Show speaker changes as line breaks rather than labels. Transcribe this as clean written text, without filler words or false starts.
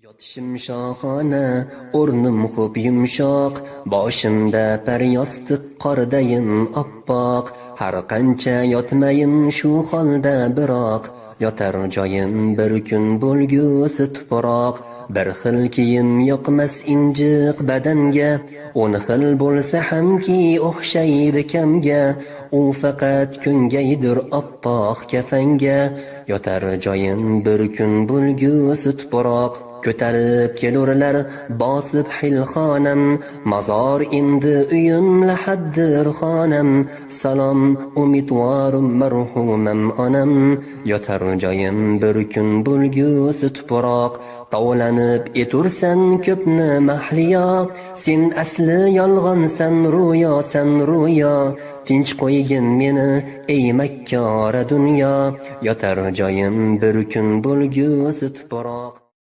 Yotishim shohona, o'rnim xo'p yumshoq, boshimda paryostiq qordayin oppoq, har qancha yotmayin shu holda biroq, yotar joyim bir kun bo'lgusi tuproq, bir xil kiyim yoqmas injiq badanga, 10 xil bo'lsa hamki o'xshaydi kamga, u faqat kungaydir oppoq kafanga, yotar joyim bir kun bo'lgusi tuproq. Ko'tarib kelurlar bosib xilxonam, mazor endi uyim lahaddir xonam, salom umidvorim marhumam onam, yotar joyim bir kun bo'lgusi tuproq. Tovlanib etursan ko'pni mahliyo, sen asli yolg'onsan ro'yo, tinch qo'ygin meni ey makkora dunyo, yotar joyim bir kun bo'lgusi tuproq.